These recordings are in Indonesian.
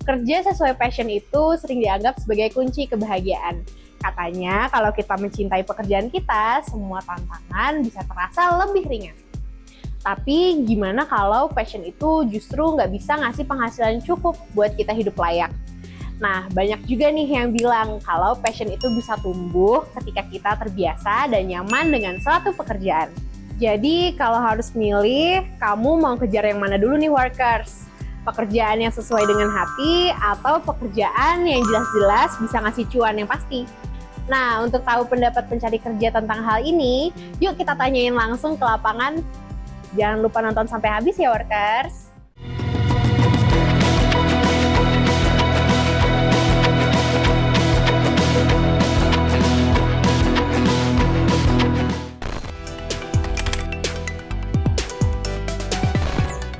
Kerja sesuai passion itu sering dianggap sebagai kunci kebahagiaan. Katanya kalau kita mencintai pekerjaan kita, semua tantangan bisa terasa lebih ringan. Tapi gimana kalau passion itu justru nggak bisa ngasih penghasilan cukup buat kita hidup layak? Nah, banyak juga nih yang bilang kalau passion itu bisa tumbuh ketika kita terbiasa dan nyaman dengan suatu pekerjaan. Jadi kalau harus milih, kamu mau kejar yang mana dulu nih workers? Pekerjaan yang sesuai dengan hati atau pekerjaan yang jelas-jelas bisa ngasih cuan yang pasti? Nah, untuk tahu pendapat pencari kerja tentang hal ini, yuk kita tanyain langsung ke lapangan. Jangan lupa nonton sampai habis ya workers.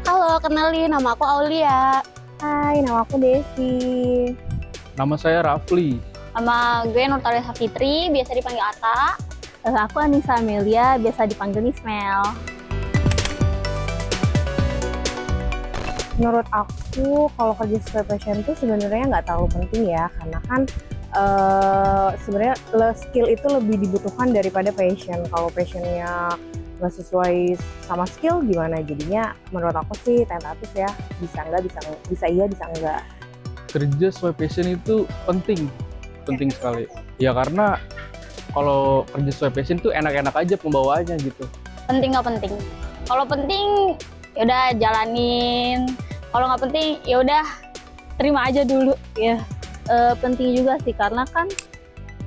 Halo, kenalin nama aku Aulia. Hai, nama aku Desi. Nama saya Rafli. Nama gue Nurtalisa Fitri, biasa dipanggil Ata. Aku Anissa Amelia, biasa dipanggil Ismail. Menurut aku, kalau kerja sesuai passion itu sebenarnya nggak terlalu penting ya, karena kan sebenarnya skill itu lebih dibutuhkan daripada passion. Kalau passionnya nggak sesuai sama skill, gimana jadinya? Menurut aku sih tentatif ya, bisa iya, bisa enggak. Kerja sesuai passion itu penting sekali. Ya karena kalau kerja sesuai passion itu enak-enak aja pembawaannya gitu. Penting nggak penting? Kalau penting, yaudah jalanin. Kalau nggak penting, yaudah terima aja dulu. Ya, penting juga sih karena kan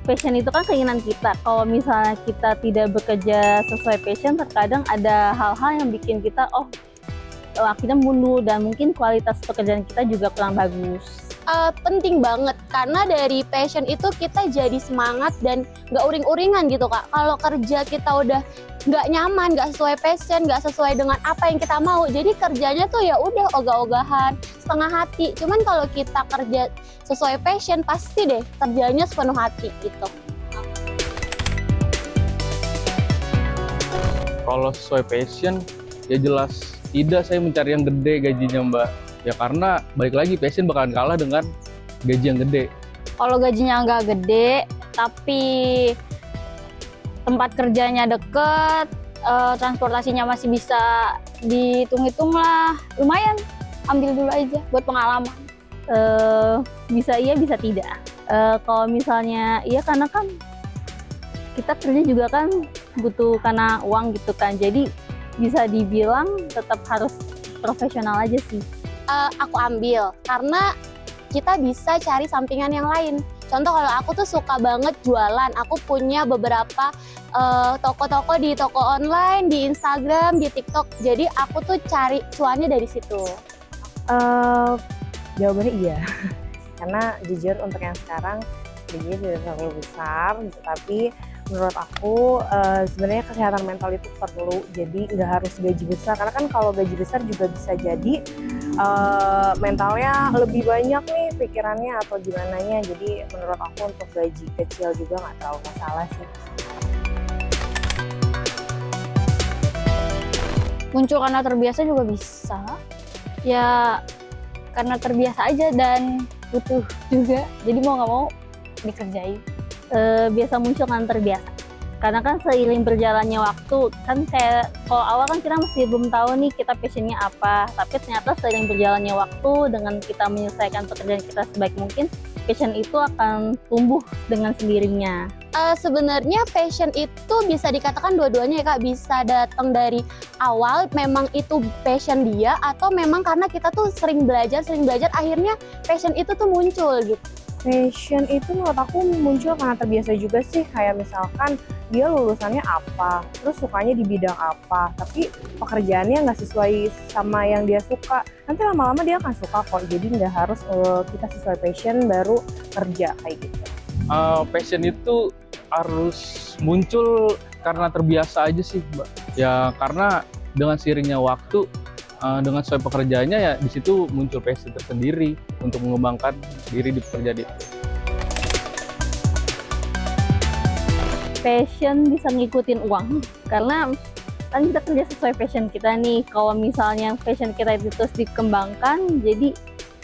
passion itu kan keinginan kita. Kalau misalnya kita tidak bekerja sesuai passion, terkadang ada hal-hal yang bikin kita akhirnya mundur dan mungkin kualitas pekerjaan kita juga kurang bagus. Penting banget karena dari passion itu kita jadi semangat dan nggak uring-uringan gitu Kak. Kalau kerja kita udah nggak nyaman, nggak sesuai passion, nggak sesuai dengan apa yang kita mau, jadi kerjanya tuh ya udah ogah-ogahan, setengah hati. Cuman kalau kita kerja sesuai passion, pasti deh kerjanya sepenuh hati gitu. Kalau sesuai passion, ya jelas tidak saya mencari yang gede gajinya Mbak. Ya karena balik lagi passion bakalan kalah dengan gaji yang gede. Kalau gajinya nggak gede, tapi tempat kerjanya deket, transportasinya masih bisa dihitung-hitung lah, lumayan. Ambil dulu aja buat pengalaman. Bisa iya, bisa tidak. Kalau misalnya iya, karena kan kita kerja juga kan butuh karena uang gitu kan. Jadi bisa dibilang tetap harus profesional aja sih. Aku ambil karena kita bisa cari sampingan yang lain. Contoh kalau aku tuh suka banget jualan, aku punya beberapa toko-toko di toko online, di Instagram, di TikTok. Jadi aku tuh cari cuannya dari situ. Jawabannya iya, karena jujur untuk yang sekarang gajinya tidak terlalu besar, tapi menurut aku sebenarnya kesehatan mental itu perlu. Jadi nggak harus gaji besar, karena kan kalau gaji besar juga bisa jadi mentalnya lebih banyak nih pikirannya atau gimana nya. Jadi menurut aku untuk gaji kecil juga nggak terlalu masalah sih. Muncul karena terbiasa juga bisa. Ya karena terbiasa aja dan butuh juga. Jadi mau nggak mau dikerjain. Biasa muncul kan terbiasa. Karena kan seiring berjalannya waktu, kan saya kalau awal kan kita masih belum tahu nih kita passionnya apa. Tapi ternyata seiring berjalannya waktu, dengan kita menyelesaikan pekerjaan kita sebaik mungkin, passion itu akan tumbuh dengan sendirinya. Sebenarnya passion itu bisa dikatakan dua-duanya ya Kak. Bisa datang dari awal memang itu passion dia, atau memang karena kita tuh sering belajar akhirnya passion itu tuh muncul gitu. Passion itu menurut aku muncul karena terbiasa juga sih. Kayak misalkan dia lulusannya apa, terus sukanya di bidang apa, tapi pekerjaannya nggak sesuai sama yang dia suka, nanti lama-lama dia akan suka kok. Jadi nggak harus kita sesuai passion baru kerja kayak gitu. Passion itu harus muncul karena terbiasa aja sih Mbak. Ya karena dengan seiringnya waktu, dengan sesuai pekerjaannya, ya di situ muncul passion tersendiri untuk mengembangkan diri di pekerjaan itu. Passion bisa ngikutin uang karena kan kita kerja sesuai passion kita nih. Kalau misalnya passion kita itu terus dikembangkan, jadi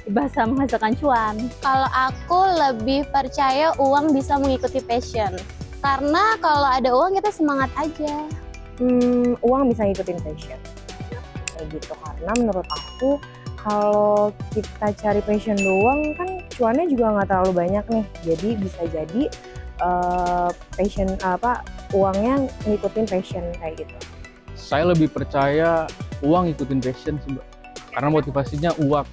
bahasa menghasilkan cuan. Kalau aku lebih percaya uang bisa mengikuti passion. Karena kalau ada uang kita semangat aja. Uang bisa ngikutin passion kayak gitu, karena menurut aku kalau kita cari passion doang kan cuannya juga nggak terlalu banyak nih, jadi bisa jadi passion uangnya ngikutin passion kayak gitu. Saya lebih percaya uang ngikutin passion sih, Mbak. Karena motivasinya uang.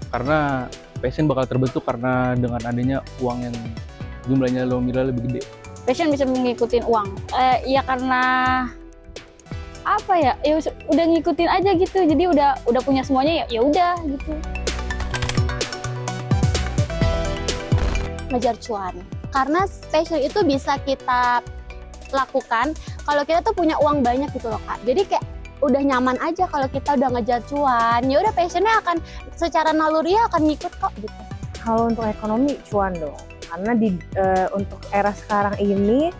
Karena passion bakal terbentuk karena dengan adanya uang yang jumlahnya nominal lebih gede. Passion bisa mengikutin uang. Ya karena apa ya? Ya udah ngikutin aja gitu. Jadi udah punya semuanya, ya udah gitu. Ngejar cuan. Karena passion itu bisa kita lakukan kalau kita tuh punya uang banyak gitu loh Kak. Jadi kayak udah nyaman aja kalau kita udah ngejar cuan. Ya udah passionnya akan secara naluri akan ngikut kok gitu. Kalau untuk ekonomi cuan dong, karena untuk era sekarang ini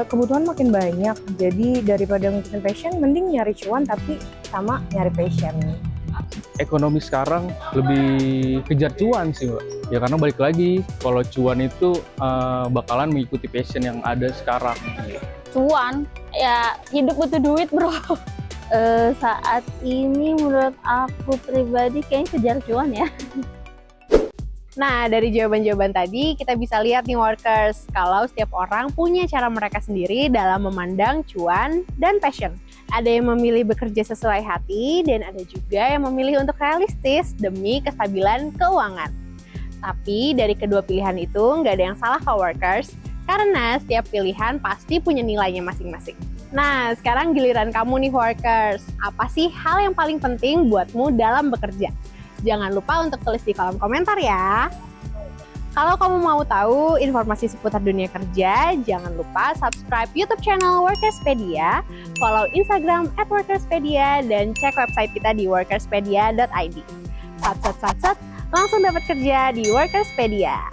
kebutuhan makin banyak, jadi daripada ngikutin passion mending nyari cuan tapi sama nyari passion. Ekonomi sekarang lebih kejar cuan sih, Mbak. Ya karena balik lagi, kalau cuan itu bakalan mengikuti passion yang ada sekarang. Cuan, ya hidup butuh duit bro. Saat ini menurut aku pribadi kayaknya kejar cuan ya. Nah, dari jawaban-jawaban tadi kita bisa lihat nih workers, kalau setiap orang punya cara mereka sendiri dalam memandang cuan dan passion. Ada yang memilih bekerja sesuai hati dan ada juga yang memilih untuk realistis demi kestabilan keuangan. Tapi dari kedua pilihan itu nggak ada yang salah kok workers, karena setiap pilihan pasti punya nilainya masing-masing. Nah, sekarang giliran kamu nih workers, apa sih hal yang paling penting buatmu dalam bekerja? Jangan lupa untuk tulis di kolom komentar ya. Kalau kamu mau tahu informasi seputar dunia kerja, jangan lupa subscribe YouTube channel Workerspedia, follow Instagram @Workerspedia, dan cek website kita di workerspedia.id. Sat, langsung dapat kerja di Workerspedia.